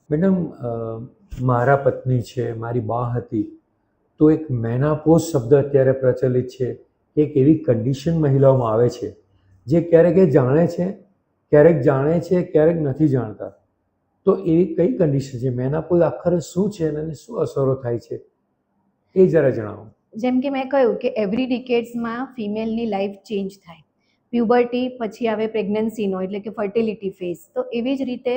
Madam, મારા પત્ની છે, મારી બા હતી, તો એક મેનાપોઝ શબ્દ અત્યારે પ્રચલિત છે. એક એવી કન્ડિશન મહિલાઓમાં આવે છે જે ક્યારેક એ જાણે છે, ક્યારેક નથી જાણતા. તો એવી કઈ કન્ડિશન છે? મેનાપોઝ આખરે શું છે અને શું અસરો થાય છે એ જરા જણાવો. જેમ કે મેં કહ્યું કે એવરી ડિકેડ્સમાં ફિમેલની લાઈફ ચેન્જ થાય. પ્યુબર્ટી પછી આવે પ્રેગ્નન્સીનો એટલે કે ફર્ટિલિટી ફેઝ. તો એવી જ રીતે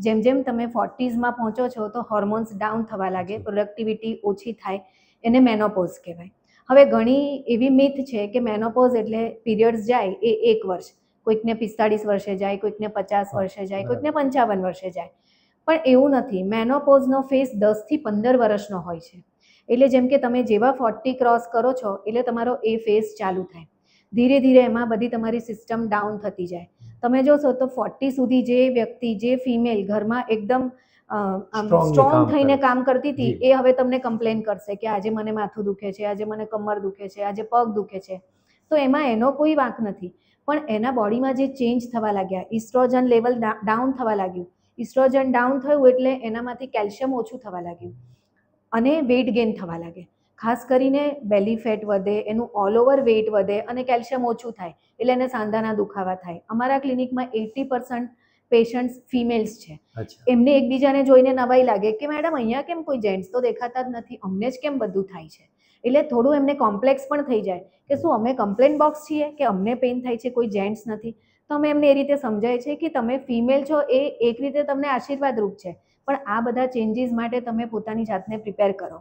જેમ જેમ તમે 40sમાં પહોંચો છો તો હોર્મોન્સ ડાઉન થવા લાગે, પ્રોડક્ટિવિટી ઓછી થાય, એને મેનોપોઝ કહેવાય. હવે ઘણી એવી મિથ છે કે મેનોપોઝ એટલે પીરિયડ્સ જાય એ 1 વર્ષ, કોઈકને 45 વર્ષે જાય, કોઈકને 50 વર્ષે જાય, કોઈકને 55 વર્ષે જાય. પણ એવું નથી. મેનોપોઝનો ફેઝ 10 થી 15 વર્ષનો હોય છે. એટલે જેમ કે તમે જેવા 40 ક્રોસ કરો છો એટલે તમારો એ ફેઝ ચાલુ થાય. ધીરે ધીરે એમાં બધી તમારી સિસ્ટમ ડાઉન થતી જાય. તમે જોશો તો 40 સુધી જે વ્યક્તિ, જે ફિમેલ ઘરમાં એકદમ સ્ટ્રોંગ થઈને કામ કરતી હતી, એ હવે તમને કમ્પ્લેન કરશે કે આજે મને માથું દુખે છે, આજે મને કમર દુખે છે, આજે પગ દુખે છે. તો એમાં એનો કોઈ વાંક નથી, પણ એના બોડીમાં જે ચેન્જ થવા લાગ્યા, ઇસ્ટ્રોજન લેવલ ડાઉન થવા લાગ્યું. ઇસ્ટ્રોજન ડાઉન થયું એટલે એનામાંથી કેલ્શિયમ ઓછું થવા લાગ્યું અને વેઇટ ગેઇન થવા લાગે. ખાસ કરીને બેલી ફેટ વધે, એનું ઓલ ઓવર વેઇટ વધે અને કેલ્શિયમ ઓછું થાય એટલે એને સાંધાના દુખાવા થાય. અમારા ક્લિનિકમાં 80% પેશન્ટ્સ ફિમેલ્સ છે. એમને એકબીજાને જોઈને નવાઈ લાગે કે મેડમ અહીંયા કેમ કોઈ જેન્ટ્સ તો દેખાતા જ નથી, અમને જ કેમ બધું થાય છે. એટલે થોડું એમને કોમ્પ્લેક્સ પણ થઈ જાય કે શું અમે કમ્પ્લેન બોક્સ છીએ કે અમને પેઇન થાય છે, કોઈ જેન્ટ્સ નથી. તો અમે એમને એ રીતે સમજાય છે કે તમે ફિમેલ છો એ એક રીતે તમને આશીર્વાદરૂપ છે, પણ આ બધા ચેન્જીસ માટે તમે પોતાની જાતને પ્રિપેર કરો.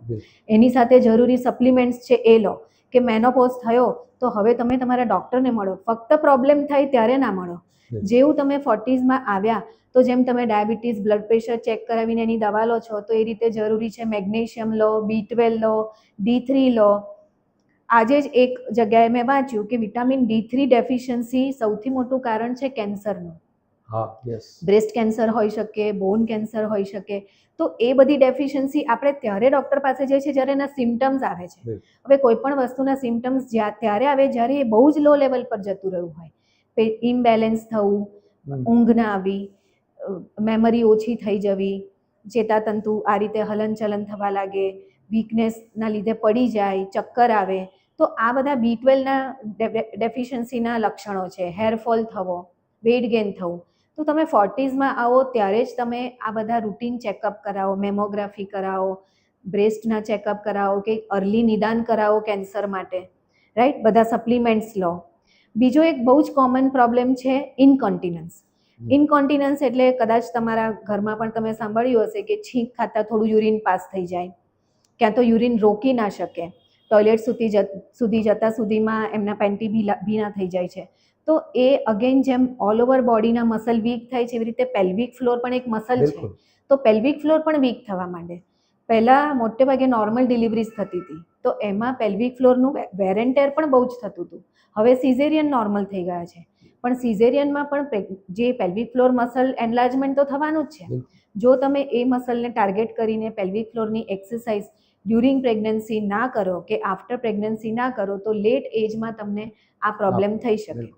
એની સાથે જરૂરી સપ્લિમેન્ટ્સ છે એ લો કે મેનોપોઝ થયો તો હવે તમે તમારા ડૉક્ટરને મળો. ફક્ત પ્રોબ્લેમ થાય ત્યારે ના મળો. જેવું તમે 40sમાં આવ્યા તો જેમ તમે ડાયાબિટીસ, બ્લડ પ્રેશર ચેક કરાવીને એની દવા લો છો તો એ રીતે જરૂરી છે મેગ્નેશિયમ લો, B12 લો, D3 લો. આજે જ એક જગ્યાએ મેં વાંચ્યું કે વિટામિન D3 ડેફિશિયન્સી સૌથી મોટું કારણ છે કેન્સરનું. બ્રેસ્ટ કેન્સર હોઈ શકે, બોન કેન્સર હોઈ શકે. તો એ બધી ડેફિશિયન્સી આપણે ત્યારે ડૉક્ટર પાસે જઈએ છીએ જ્યારે એના સિમ્ટમ્સ આવે છે. હવે કોઈ પણ વસ્તુના સિમ્ટમ્સ ત્યારે આવે જ્યારે એ બહુ જ લો લેવલ પર જતું રહ્યું હોય. ઇમ્બેલેન્સ થવું, ઊંઘ ના આવી, મેમરી ઓછી થઈ જવી, ચેતાતંતુ આ રીતે હલનચલન થવા લાગે, વીકનેસના લીધે પડી જાય, ચક્કર આવે. તો આ બધા B12ના ડેફિશિયન્સીના લક્ષણો છે. હેરફોલ થવો, વેઇટ ગેઇન થવું. તો તમે 40sમાં આવો ત્યારે જ તમે આ બધા રૂટીન ચેકઅપ કરાવો, મેમોગ્રાફી કરાવો, બ્રેસ્ટના ચેકઅપ કરાવો કે અર્લી નિદાન કરાવો કેન્સર માટે, રાઈટ. બધા સપ્લિમેન્ટ્સ લો. બીજો એક બહુ જ કોમન પ્રોબ્લેમ છે ઇનકોન્ટિનન્સ. ઇનકોન્ટિનન્સ એટલે કદાચ તમારા ઘરમાં પણ તમે સાંભળ્યું હશે કે છીંક ખાતા થોડું યુરિન પાસ થઈ જાય, ક્યાં તો યુરિન રોકી ના શકે, ટોયલેટ સુધી જતા સુધીમાં એમના પેન્ટી ભીના થઈ જાય છે. તો એ અગેન જેમ ઓલ ઓવર બોડીના મસલ વીક થાય છે એવી રીતે પેલ્વિક ફ્લોર પણ એક મસલ છે. તો પેલ્વિક ફ્લોર પણ વીક થવા માંડે. પહેલાં મોટે ભાગે નોર્મલ ડિલિવરીઝ થતી હતી તો એમાં પેલ્વિક ફ્લોરનું વેર એન્ડ ટેર પણ બહુ જ થતું હતું. હવે સિઝેરિયન નોર્મલ થઈ ગયા છે, પણ સિઝેરિયનમાં પણ જે પેલ્વિક ફ્લોર મસલ એનલાર્જમેન્ટ તો થવાનું જ છે. જો તમે એ મસલને ટાર્ગેટ કરીને પેલ્વિક ફ્લોરની એક્સરસાઇઝ ડ્યુરિંગ પ્રેગ્નન્સી ના કરો કે આફ્ટર પ્રેગ્નન્સી ના કરો તો લેટ એજમાં તમને આ પ્રોબ્લેમ થઈ શકે.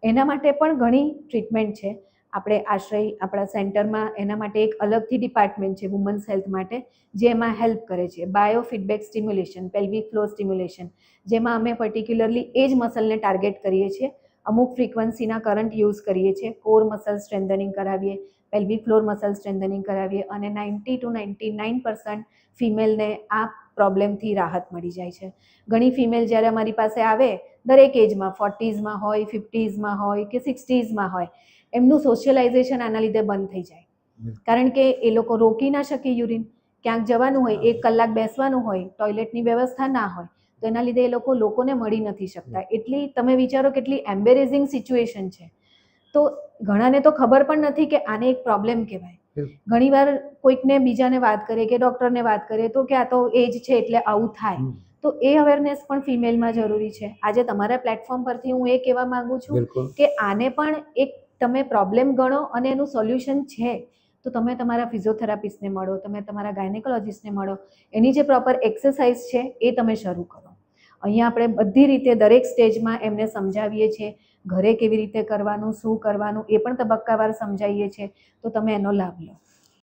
એના માટે પણ ઘણી ટ્રીટમેન્ટ છે. આપણે આશ્રય આપણા સેન્ટરમાં એના માટે એક અલગથી ડિપાર્ટમેન્ટ છે વુમન્સ હેલ્થ માટે, જે એમાં હેલ્પ કરે છે. Bio feedback stimulation, pelvic floor stimulation, જેમાં અમે પર્ટિક્યુલરલી એ જ મસલને ટાર્ગેટ કરીએ છીએ. અમુક ફ્રીક્વન્સીના કરંટ યુઝ કરીએ છીએ, કોર મસલ સ્ટ્રેન્થનિંગ કરાવીએ, પેલ્વિક ફ્લોર મસલ સ્ટ્રેન્થનિંગ કરાવીએ અને 90 to 99% ફિમેલને આ પ્રોબ્લેમથી રાહત મળી જાય છે. ઘણી ફિમેલ જ્યારે અમારી પાસે આવે દરેક એજમાં, 40sમાં હોય, 50sમાં હોય કે 60sમાં હોય, એમનું સોશિયલાઇઝેશન આના લીધે બંધ થઈ જાય. કારણ કે એ લોકો રોકી ના શકે યુરિન. ક્યાંક જવાનું હોય, 1 કલાક બેસવાનું હોય, ટોયલેટની વ્યવસ્થા ના હોય, તો એના લીધે એ લોકોને મળી નથી શકતા. એટલી તમે વિચારો કેટલી એમ્બેરેઝિંગ સિચ્યુએશન છે. તો ઘણાને તો ખબર પણ નથી કે આને એક પ્રોબ્લેમ કહેવાય. ઘણીવાર કોઈકને બીજાને વાત કરે કે ડૉક્ટરને વાત કરે તો કે આ તો એજ છે એટલે આવું થાય. તો એ અવેરનેસ પણ ફિમેલમાં જરૂરી છે. આજે તમારા પ્લેટફોર્મ પરથી હું એ કહેવા માંગુ છું કે આને પણ એક તમે પ્રોબ્લેમ ગણો અને એનું સોલ્યુશન છે. તો તમે તમારા ફિઝિયોથેરાપિસ્ટને મળો, તમે તમારા ગાયનેકોલોજીસ્ટને મળો, એની જે પ્રોપર એક્સરસાઇઝ છે એ તમે શરૂ કરો. અહીંયા આપણે બધી રીતે દરેક સ્ટેજમાં એમને સમજાવીએ છીએ. ઘરે કેવી રીતે કરવાનું, શું કરવાનું એ પણ તબક્કાવાર સમજાવીએ છીએ. તો તમે એનો લાભ લો.